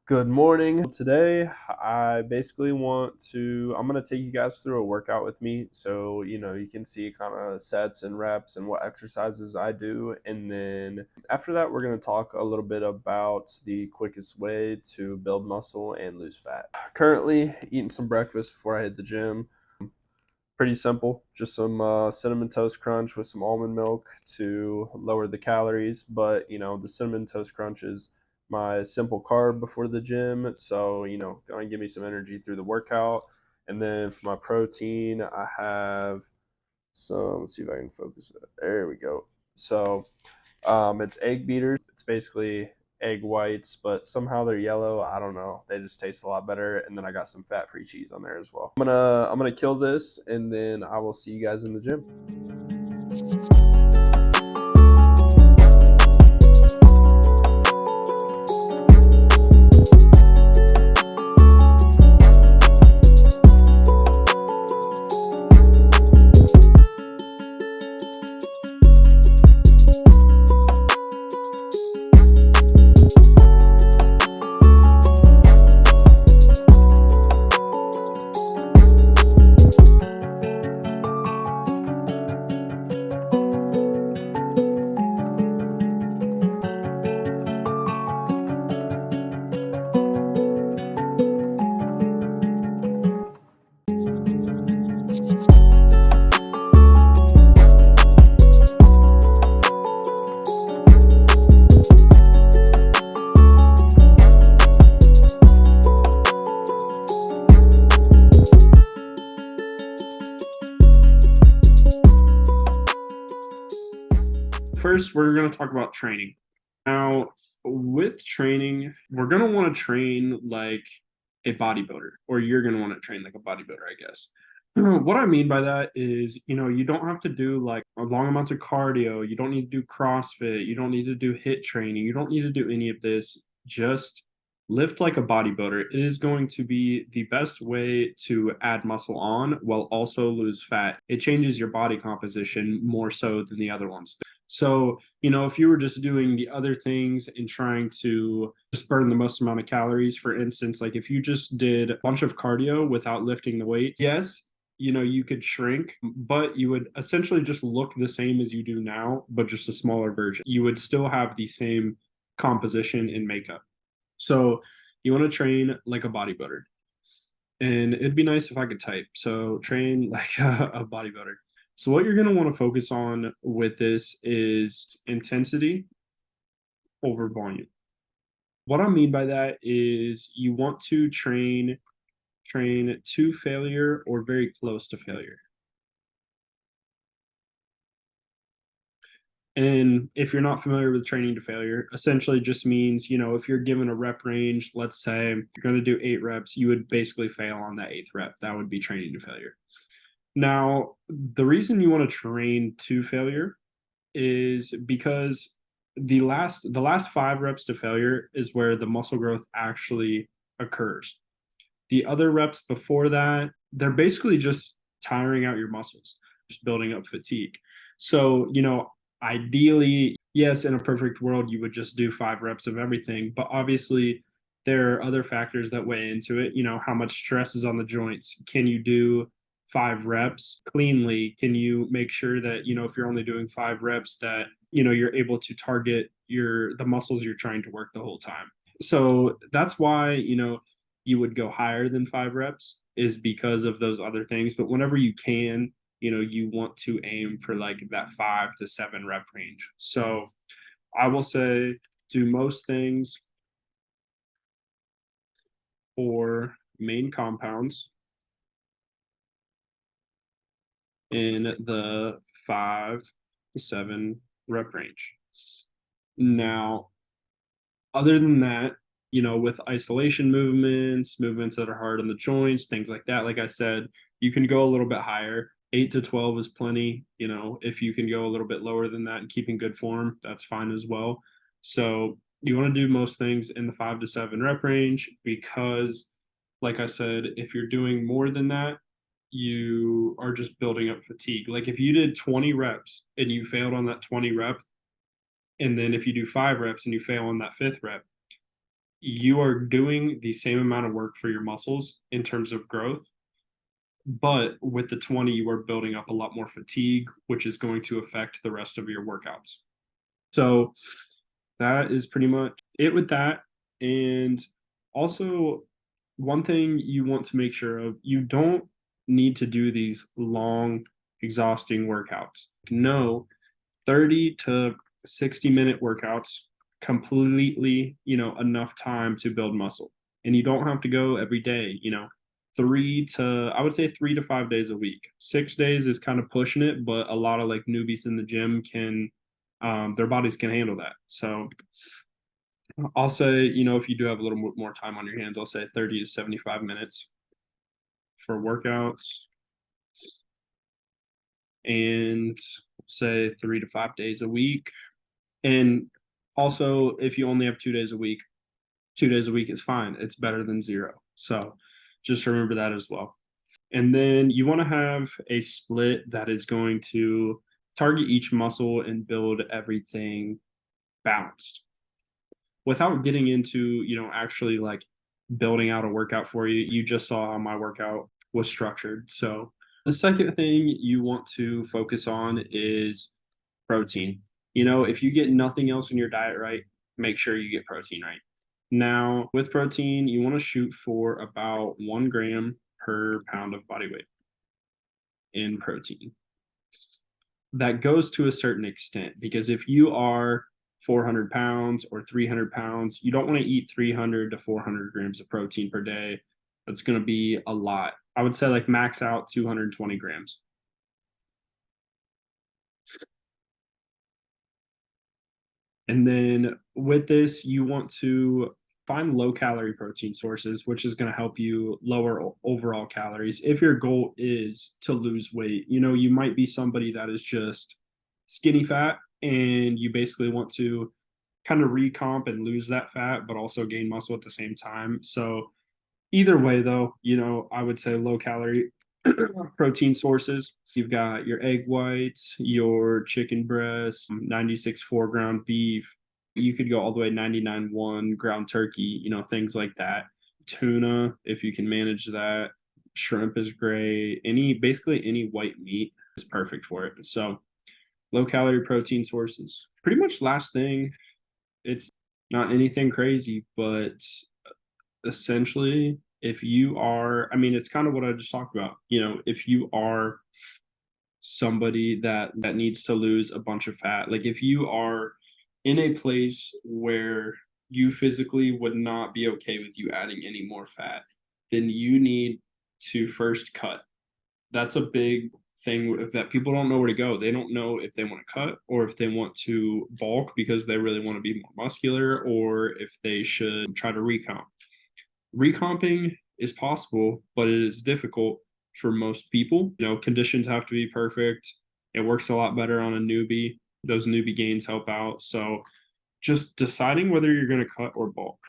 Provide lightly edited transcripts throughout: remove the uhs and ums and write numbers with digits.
Good morning. Today, I'm going to take you guys through a workout with me. So, you can see kind of sets and reps and what exercises I do. And then after that, we're going to talk a little bit about the quickest way to build muscle and lose fat. Currently, eating some breakfast before I hit the gym. Pretty simple, just some cinnamon toast crunch with some almond milk to lower the calories. But, the cinnamon toast crunch is my simple carb before the gym. So, going to give me some energy through the workout. And then for my protein, I have some, let's see if I can focus it. There we go. So, it's egg beaters. It's basically egg whites, but somehow they're yellow. I don't know. They just taste a lot better. And then I got some fat-free cheese on there as well. I'm gonna kill this, and then I will see you guys in the gym. First, we're going to talk about training. Now, with training, we're going to want to train like a bodybuilder, or you're going to want to train like a bodybuilder, I guess. What I mean by that is, you don't have to do like a long amounts of cardio. You don't need to do CrossFit. You don't need to do HIIT training. You don't need to do any of this. Just lift like a bodybuilder. It is going to be the best way to add muscle on while also lose fat. It changes your body composition more so than the other ones. So, if you were just doing the other things and trying to just burn the most amount of calories, for instance, like if you just did a bunch of cardio without lifting the weight, yes, you could shrink, but you would essentially just look the same as you do now, but just a smaller version. You would still have the same composition and makeup. So, you want to train like a bodybuilder. And it'd be nice if I could type. So, train like a bodybuilder. So what you're going to want to focus on with this is intensity over volume. What I mean by that is you want to train to failure or very close to failure. And if you're not familiar with training to failure, essentially just means, if you're given a rep range, let's say you're going to do 8 reps, you would basically fail on that 8th rep. That would be training to failure. Now, the reason you want to train to failure is because the last 5 reps to failure is where the muscle growth actually occurs. The other reps before that, they're basically just tiring out your muscles, just building up fatigue. So, ideally, yes, in a perfect world, you would just do 5 reps of everything, but obviously there are other factors that weigh into it. How much stress is on the joints? Can you do 5 reps cleanly? Can you make sure that, if you're only doing 5 reps that, you're able to target the muscles you're trying to work the whole time? So that's why, you would go higher than 5 reps is because of those other things. But whenever you can, you want to aim for like that 5 to 7 rep range. So I will say do most things for main compounds in the 5 to 7 rep range. Now, other than that, with isolation movements that are hard on the joints, things like that, like I said, you can go a little bit higher. 8 to 12 is plenty. If you can go a little bit lower than that and keep in good form, that's fine as well. So you want to do most things in the 5 to 7 rep range because, like I said, if you're doing more than that, you are just building up fatigue. Like if you did 20 reps and you failed on that 20 rep, and then if you do 5 reps and you fail on that 5th rep, you are doing the same amount of work for your muscles in terms of growth, but with the 20, you are building up a lot more fatigue, which is going to affect the rest of your workouts. So that is pretty much it with that. And also, one thing you want to make sure of, you don't need to do these long, exhausting workouts. No, 30 to 60-minute workouts, completely, enough time to build muscle. And you don't have to go every day, I would say 3 to 5 days a week. 6 days is kind of pushing it, but a lot of like newbies in the gym their bodies can handle that. So I'll say, if you do have a little more time on your hands, I'll say 30 to 75 minutes for workouts and say 3 to 5 days a week. And also, if you only have 2 days a week, 2 days a week is fine. It's better than zero. So just remember that as well. And then you want to have a split that is going to target each muscle and build everything balanced without getting into, actually like building out a workout for you. You just saw how my workout was structured. So the second thing you want to focus on is protein. If you get nothing else in your diet right, make sure you get protein right. Now, with protein, you want to shoot for about 1 gram per pound of body weight in protein. That goes to a certain extent because if you are 400 pounds or 300 pounds, you don't want to eat 300 to 400 grams of protein per day. That's going to be a lot. I would say like max out 220 grams. And then with this, you want to find low calorie protein sources, which is going to help you lower overall calories. If your goal is to lose weight, you might be somebody that is just skinny fat and you basically want to kind of recomp and lose that fat, but also gain muscle at the same time. So, either way, though, I would say low calorie protein sources. You've got your egg whites, your chicken breast, 96 foreground beef. You could go all the way 99.1 ground turkey, things like that. Tuna, if you can manage that. Shrimp is great. Basically any white meat is perfect for it. So low calorie protein sources. Pretty much last thing, it's not anything crazy, but essentially if you are, it's kind of what I just talked about. If you are somebody that needs to lose a bunch of fat, like if you are in a place where you physically would not be okay with you adding any more fat, then you need to first cut. That's a big thing that people don't know where to go. They don't know if they want to cut or if they want to bulk because they really want to be more muscular, or if they should try to recomp. Recomping is possible, but it is difficult for most people. Conditions have to be perfect. It works a lot better on a newbie. Those newbie gains help out. So just deciding whether you're going to cut or bulk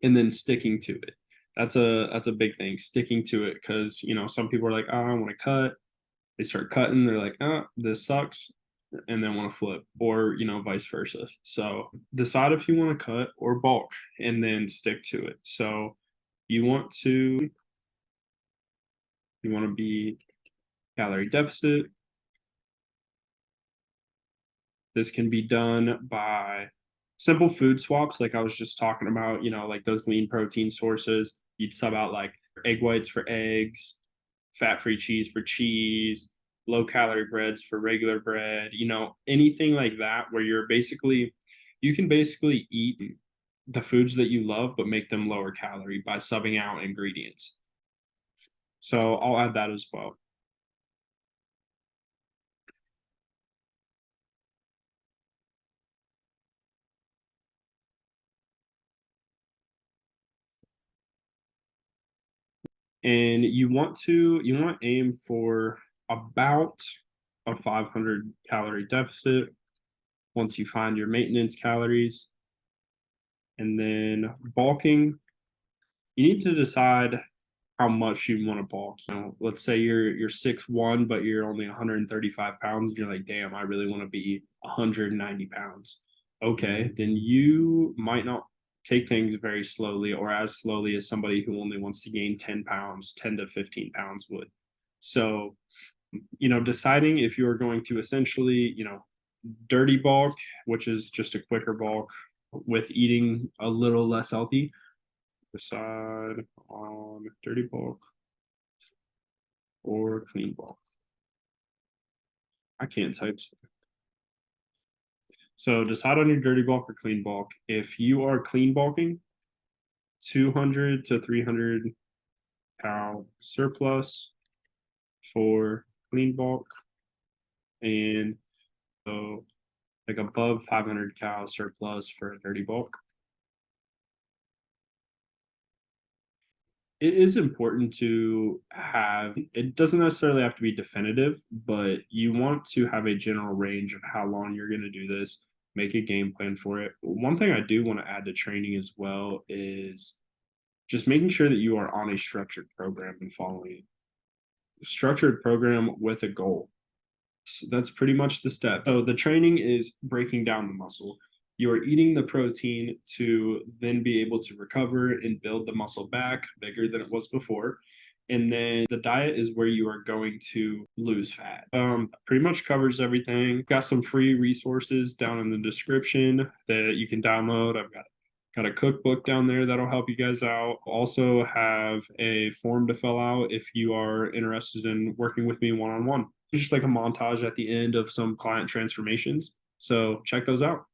and then sticking to it. That's a big thing, sticking to it, because some people are like, oh, I want to cut. They start cutting, they're like, oh, this sucks, and then want to flip, or vice versa. So decide if you want to cut or bulk and then stick to it. So you want to be calorie deficit. This can be done by simple food swaps, like I was just talking about, like those lean protein sources. You'd sub out like egg whites for eggs, fat-free cheese for cheese, low calorie breads for regular bread, anything like that, where you can basically eat the foods that you love, but make them lower calorie by subbing out ingredients. So I'll add that as well. And you want to aim for about a 500 calorie deficit once you find your maintenance calories. And then bulking, you need to decide how much you want to bulk. Let's say you're 6'1", but you're only 135 pounds. You're like, damn, I really want to be 190 pounds. Okay, then you might not take things very slowly, or as slowly as somebody who only wants to gain 10 pounds, 10 to 15 pounds would. So, deciding if you're going to essentially, dirty bulk, which is just a quicker bulk with eating a little less healthy. Decide on dirty bulk or clean bulk. I can't type. So decide on your dirty bulk or clean bulk. If you are clean bulking, 200 to 300 pound surplus for clean bulk, and so like above 500 cal surplus for a dirty bulk. It is important to have, it doesn't necessarily have to be definitive, but you want to have a general range of how long you're going to do this, make a game plan for it. One thing I do want to add to training as well is just making sure that you are on a structured program and following a structured program with a goal. So that's pretty much the step. So the training is breaking down the muscle. You are eating the protein to then be able to recover and build the muscle back bigger than it was before. And then the diet is where you are going to lose fat. Pretty much covers everything. Got some free resources down in the description that you can download. I've got a cookbook down there that'll help you guys out. Also have a form to fill out if you are interested in working with me one-on-one. It's just like a montage at the end of some client transformations. So check those out.